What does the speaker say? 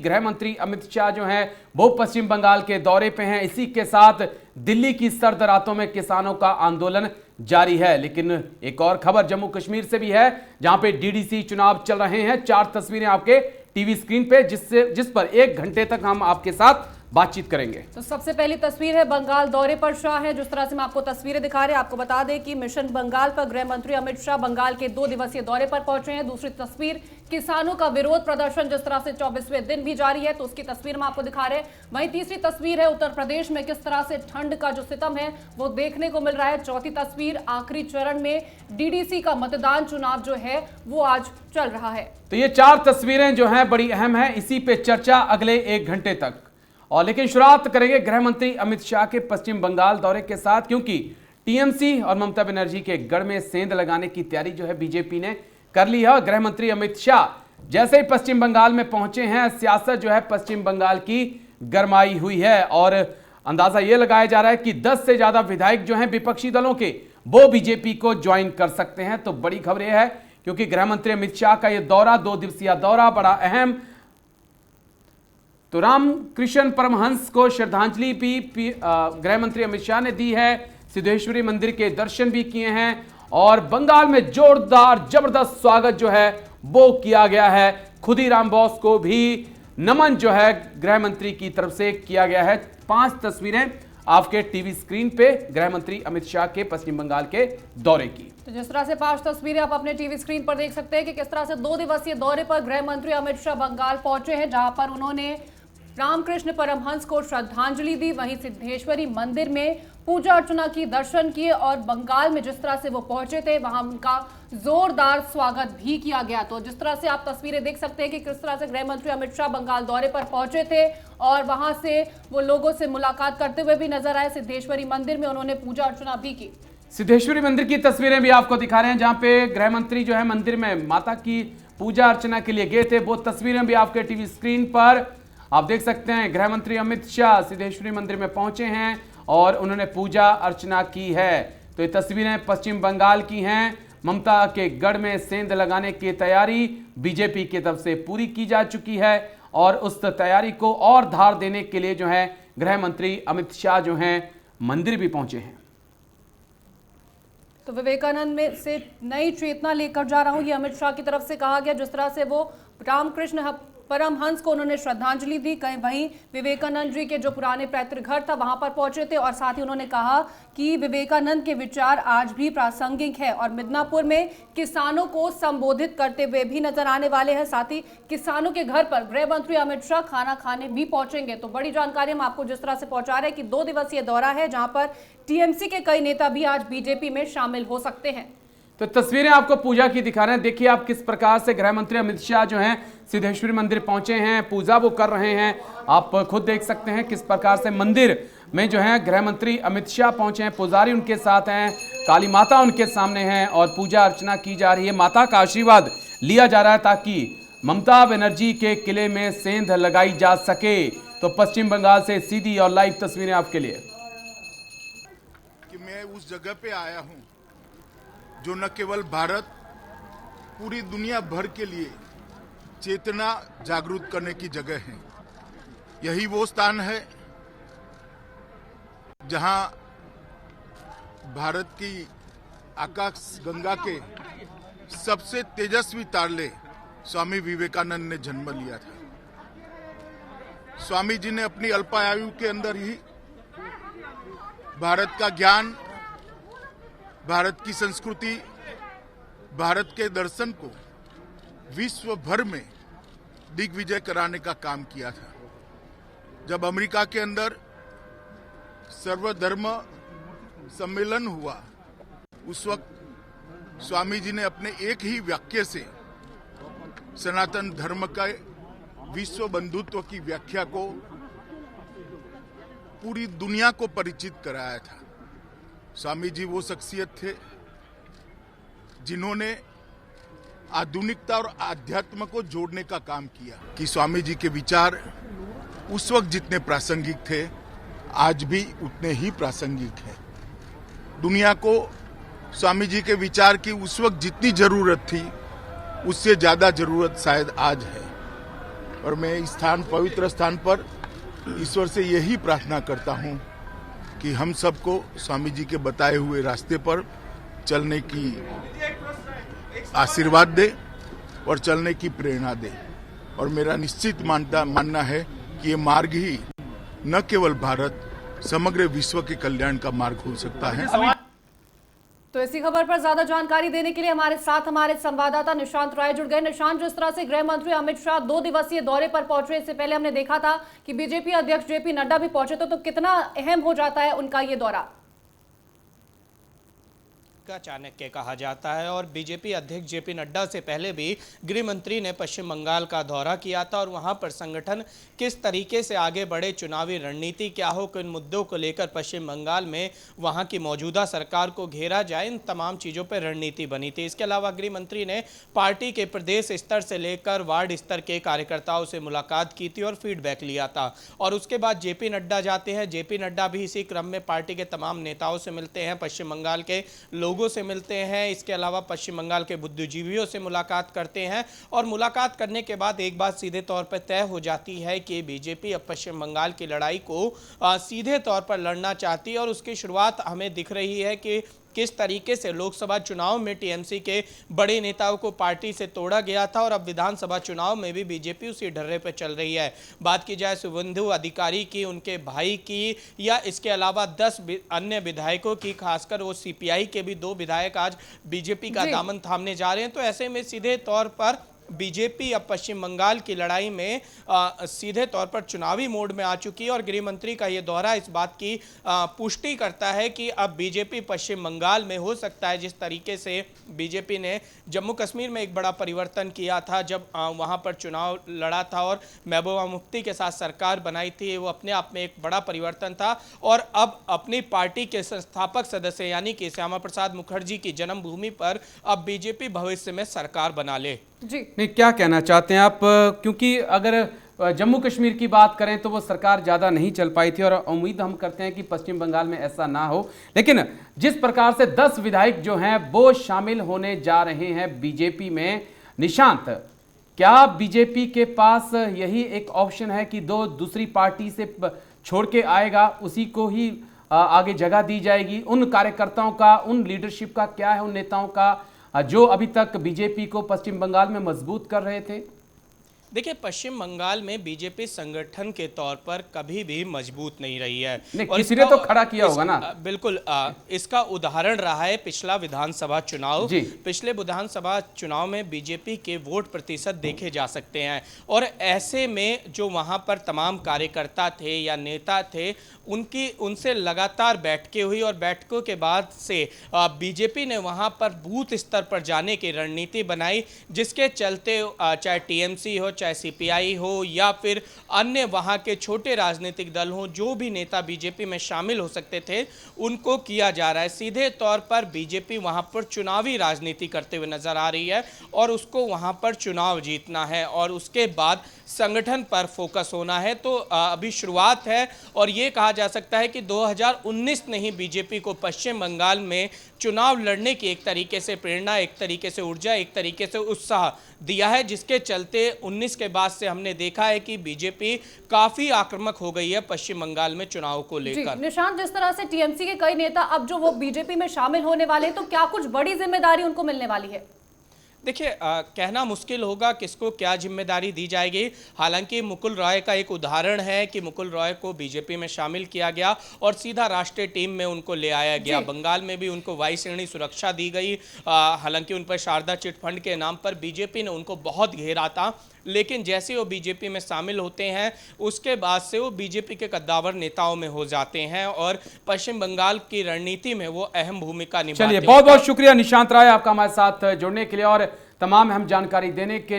गृह मंत्री अमित शाह जो हैं वो पश्चिम बंगाल के दौरे पे हैं। इसी के साथ दिल्ली की सर्द रातों में किसानों का आंदोलन जारी है। लेकिन एक और खबर जम्मू कश्मीर से भी है, जहां पे डीडीसी चुनाव चल रहे हैं। 4 तस्वीरें आपके टीवी स्क्रीन पे जिस पर 1 घंटे तक हम आपके साथ बातचीत करेंगे। तो सबसे पहली तस्वीर है बंगाल दौरे पर शाह है। जिस तरह से हम आपको तस्वीरें दिखा रहे हैं, आपको बता दें कि मिशन बंगाल पर गृह मंत्री अमित शाह बंगाल के 2 दिवसीय दौरे पर पहुंचे हैं। दूसरी तस्वीर किसानों का विरोध प्रदर्शन जिस तरह से 24वें दिन भी जारी है, तो उसकी तस्वीर हम आपको दिखा रहे हैं। वहीं तीसरी तस्वीर है उत्तर प्रदेश में किस तरह से ठंड का जो सितम है वो देखने को मिल रहा है। चौथी तस्वीर आखिरी चरण में डीडीसी का मतदान चुनाव जो है वो आज चल रहा है। तो ये 4 तस्वीरें जो हैं बड़ी अहम है, इसी पे चर्चा अगले 1 घंटे तक। और लेकिन शुरुआत करेंगे गृह मंत्री अमित शाह के पश्चिम बंगाल दौरे के साथ, क्योंकि टीएमसी और ममता बनर्जी के गढ़ में सेंध लगाने की तैयारी जो है बीजेपी ने कर ली है। और गृह मंत्री अमित शाह जैसे ही पश्चिम बंगाल में पहुंचे हैं, सियासत जो है पश्चिम बंगाल की गरमाई हुई है। और अंदाजा यह लगाया जा रहा है कि 10 से ज्यादा विधायक जो हैं विपक्षी दलों के वो बीजेपी को ज्वाइन कर सकते हैं। तो बड़ी खबर यह है, क्योंकि गृह मंत्री अमित शाह का यह दौरा 2 दिवसीय दौरा बड़ा अहम। तो रामकृष्ण परमहंस को श्रद्धांजलि भी गृह मंत्री अमित शाह ने दी है। सिद्धेश्वरी मंदिर के दर्शन भी किए हैं और बंगाल में जोरदार जबरदस्त स्वागत जो है वो किया गया है। खुदीराम बोस को भी नमन जो है गृह मंत्री की तरफ से किया गया है। 5 तस्वीरें आपके टीवी स्क्रीन पे गृह मंत्री अमित शाह के पश्चिम बंगाल के दौरे की। तो जिस तरह से 5 तस्वीरें आप अपने टीवी स्क्रीन पर देख सकते हैं कि किस तरह से 2 दिवसीय दौरे पर गृह मंत्री अमित शाह बंगाल पहुंचे हैं, जहां पर उन्होंने रामकृष्ण परमहंस को श्रद्धांजलि दी। वहीं सिद्धेश्वरी मंदिर में पूजा अर्चना की, दर्शन किए और बंगाल में जिस तरह से वो पहुंचे थे वहां उनका जोरदार स्वागत भी किया गया। तो जिस तरह से आप तस्वीरें देख सकते हैं कि किस तरह से गृह मंत्री अमित शाह बंगाल दौरे पर पहुंचे थे और वहां से वो लोगों से मुलाकात करते हुए भी नजर आए। सिद्धेश्वरी मंदिर में उन्होंने पूजा अर्चना भी की। सिद्धेश्वरी मंदिर की तस्वीरें भी आपको दिखा रहे हैं, जहां पे गृह मंत्री जो है मंदिर में माता की पूजा अर्चना के लिए गए थे। वो तस्वीरें भी आपके टीवी स्क्रीन पर आप देख सकते हैं। गृह मंत्री अमित शाह सिद्धेश्वरी मंदिर में पहुंचे हैं और उन्होंने पूजा अर्चना की है। तो ये तस्वीरें पश्चिम बंगाल की हैं। ममता के गढ़ में सेंध लगाने की तैयारी बीजेपी की तरफ से पूरी की जा चुकी है और उस तैयारी को और धार देने के लिए जो है गृह मंत्री अमित शाह जो हैं मंदिर भी पहुंचे हैं। तो विवेकानंद में से नई चेतना लेकर जा रहा हूं, ये अमित शाह की तरफ से कहा गया। जिस तरह से वो रामकृष्ण परमहंस को उन्होंने श्रद्धांजलि दी, कहीं वहीं विवेकानंद जी के जो पुराने पैतृक घर था वहां पर पहुंचे थे और साथ ही उन्होंने कहा कि विवेकानंद के विचार आज भी प्रासंगिक है। और मिदनापुर में किसानों को संबोधित करते हुए भी नजर आने वाले हैं। साथ ही किसानों के घर पर गृह मंत्री अमित शाह खाना खाने भी पहुंचेंगे। तो बड़ी जानकारी हम आपको जिस तरह से पहुंचा रहे हैं कि 2 दिवसीय दौरा है, जहां पर टीएमसी के कई नेता भी आज बीजेपी में शामिल हो सकते हैं। तो तस्वीरें आपको पूजा की दिखा रहे हैं। देखिए आप किस प्रकार से गृह मंत्री अमित शाह जो हैं सिद्धेश्वरी मंदिर पहुंचे हैं, पूजा वो कर रहे हैं। आप खुद देख सकते हैं किस प्रकार से मंदिर में जो है गृह मंत्री अमित शाह पहुंचे हैं। पुजारी उनके साथ हैं, काली माता उनके सामने हैं और पूजा अर्चना की जा रही है। माता का आशीर्वाद लिया जा रहा है ताकि ममता बनर्जी के किले में सेंध लगाई जा सके। तो पश्चिम बंगाल से सीधी और लाइव तस्वीरें आपके लिए। कि मैं उस जगह पे आया हूं जो न केवल भारत, पूरी दुनिया भर के लिए चेतना जागरूक करने की जगह है। यही वो स्थान है जहां भारत की आकाश गंगा के सबसे तेजस्वी तारले स्वामी विवेकानंद ने जन्म लिया था। स्वामी जी ने अपनी अल्पायु के अंदर ही भारत का ज्ञान, भारत की संस्कृति, भारत के दर्शन को विश्व भर में दिग्विजय कराने का काम किया था। जब अमेरिका के अंदर सर्वधर्म सम्मेलन हुआ, उस वक्त स्वामी जी ने अपने एक ही वाक्य से सनातन धर्म का विश्व बंधुत्व की व्याख्या को पूरी दुनिया को परिचित कराया था। स्वामी जी वो शख्सियत थे जिन्होंने आधुनिकता और आध्यात्म को जोड़ने का काम किया। कि स्वामी जी के विचार उस वक्त जितने प्रासंगिक थे आज भी उतने ही प्रासंगिक हैं। दुनिया को स्वामी जी के विचार की उस वक्त जितनी जरूरत थी उससे ज्यादा जरूरत शायद आज है। और मैं इस पवित्र स्थान पर ईश्वर से यही प्रार्थना करता हूं कि हम सबको स्वामी जी के बताए हुए रास्ते पर चलने की आशीर्वाद दे और चलने की प्रेरणा दे। और मेरा निश्चित मानना है कि ये मार्ग ही न केवल भारत, समग्र विश्व के कल्याण का मार्ग हो सकता है। तो इसी खबर पर ज्यादा जानकारी देने के लिए हमारे साथ हमारे संवाददाता निशांत राय जुड़ गए। निशांत, जिस तरह से गृह मंत्री अमित शाह 2 दिवसीय दौरे पर पहुंचे, इससे पहले हमने देखा था कि बीजेपी अध्यक्ष जेपी नड्डा भी पहुंचे, तो कितना अहम हो जाता है उनका ये दौरा? का चाणक्य कहा जाता है और बीजेपी अध्यक्ष जेपी नड्डा से पहले भी गृह मंत्री ने पश्चिम बंगाल का दौरा किया था और वहां पर संगठन किस तरीके से आगे बढ़े, चुनावी रणनीति क्या हो, किन मुद्दों को लेकर पश्चिम बंगाल में वहां की मौजूदा सरकार को घेरा जाए, इन तमाम चीज़ों पर रणनीति बनी थी। इसके अलावा गृह मंत्री ने पार्टी के प्रदेश स्तर से लेकर वार्ड स्तर के कार्यकर्ताओं से मुलाकात की थी और फीडबैक लिया था। और उसके बाद जेपी नड्डा जाते हैं। जेपी नड्डा भी इसी क्रम में पार्टी के तमाम नेताओं से मिलते हैं, पश्चिम बंगाल के लोगों से मिलते हैं। इसके अलावा पश्चिम बंगाल के बुद्धिजीवियों से मुलाकात करते हैं और मुलाकात करने के बाद एक बात सीधे तौर पर तय हो जाती है कि बीजेपी अब पश्चिम बंगाल की लड़ाई को सीधे तौर पर लड़ना चाहती है और उसकी शुरुआत हमें दिख रही है कि किस तरीके से लोकसभा चुनाव में टीएमसी के बड़े नेताओं को पार्टी से तोड़ा गया था और अब विधानसभा चुनाव में भी बीजेपी उसी ढर्रे पर चल रही है। बात की जाए शुभेंदु अधिकारी की, उनके भाई की, या इसके अलावा 10 अन्य विधायकों की, खासकर वो सीपीआई के भी 2 विधायक आज बीजेपी का दामन थामने जा रहे हैं। तो ऐसे में सीधे तौर पर बीजेपी अब पश्चिम बंगाल की लड़ाई में सीधे तौर पर चुनावी मोड में आ चुकी है और गृह मंत्री का ये दौरा इस बात की पुष्टि करता है कि अब बीजेपी पश्चिम बंगाल में हो सकता है जिस तरीके से बीजेपी ने जम्मू कश्मीर में एक बड़ा परिवर्तन किया था जब वहां पर चुनाव लड़ा था और महबूबा मुफ्ती के साथ सरकार बनाई थी, वो अपने आप में एक बड़ा परिवर्तन था। और अब अपनी पार्टी के संस्थापक सदस्य यानी कि श्यामा प्रसाद मुखर्जी की जन्मभूमि पर अब बीजेपी भविष्य में सरकार बना ले। जी नहीं, क्या कहना चाहते हैं आप? क्योंकि अगर जम्मू कश्मीर की बात करें तो वो सरकार ज़्यादा नहीं चल पाई थी और उम्मीद हम करते हैं कि पश्चिम बंगाल में ऐसा ना हो। लेकिन जिस प्रकार से 10 विधायक जो हैं वो शामिल होने जा रहे हैं बीजेपी में, निशांत, क्या बीजेपी के पास यही एक ऑप्शन है कि दूसरी पार्टी से छोड़ के आएगा उसी को ही आगे जगह दी जाएगी? उन कार्यकर्ताओं का, उन लीडरशिप का क्या है, उन नेताओं का जो अभी तक बीजेपी को पश्चिम बंगाल में मजबूत कर रहे थे? देखिए, पश्चिम बंगाल में बीजेपी संगठन के तौर पर कभी भी मजबूत नहीं रही है। और किसी ने तो खड़ा किया होगा ना। बिल्कुल, इसका उदाहरण रहा है पिछला विधानसभा चुनाव। पिछले विधानसभा चुनाव में बीजेपी के वोट प्रतिशत देखे जा सकते हैं और ऐसे में जो वहां पर तमाम कार्यकर्ता थे या नेता थे उनसे लगातार बैठकें हुई और बैठकों के बाद से बीजेपी ने वहां पर बूथ स्तर पर जाने की रणनीति बनाई, जिसके चलते चाहे टीएमसी हो, चाहे सीपीआई हो या फिर अन्य वहां के छोटे राजनीतिक दल हों, जो भी नेता बीजेपी में शामिल हो सकते थे उनको किया जा रहा है। सीधे तौर पर बीजेपी वहां पर चुनावी राजनीति करते हुए नजर आ रही है और उसको वहां पर चुनाव जीतना है और उसके बाद संगठन पर फोकस होना है। तो अभी शुरुआत है और ये कहा जा सकता है कि 2019 ने ही बीजेपी को पश्चिम बंगाल में चुनाव लड़ने की एक तरीके से प्रेरणा, एक तरीके से ऊर्जा, एक तरीके से उत्साह दिया है, जिसके चलते 19 के बाद से हमने देखा है कि बीजेपी काफी आक्रामक हो गई है पश्चिम बंगाल में चुनाव को लेकर। निशांत, जिस तरह से टीएमसी के कई नेता अब जो वो बीजेपी में शामिल होने वाले हैं, तो क्या कुछ बड़ी जिम्मेदारी उनको मिलने वाली है? देखिए, कहना मुश्किल होगा किसको क्या जिम्मेदारी दी जाएगी। हालांकि मुकुल रॉय का एक उदाहरण है कि मुकुल रॉय को बीजेपी में शामिल किया गया और सीधा राष्ट्रीय टीम में उनको ले आया गया। बंगाल में भी उनको वायु श्रेणी सुरक्षा दी गई। हालांकि उन पर शारदा चिट फंड के नाम पर बीजेपी ने उनको बहुत घेरा था, लेकिन जैसे वो बीजेपी में शामिल होते हैं उसके बाद से वो बीजेपी के कद्दावर नेताओं में हो जाते हैं और पश्चिम बंगाल की रणनीति में वो अहम भूमिका निभाते हैं। चलिए, बहुत बहुत शुक्रिया निशांत राय आपका हमारे साथ जुड़ने के लिए और तमाम अहम जानकारी देने के लिए।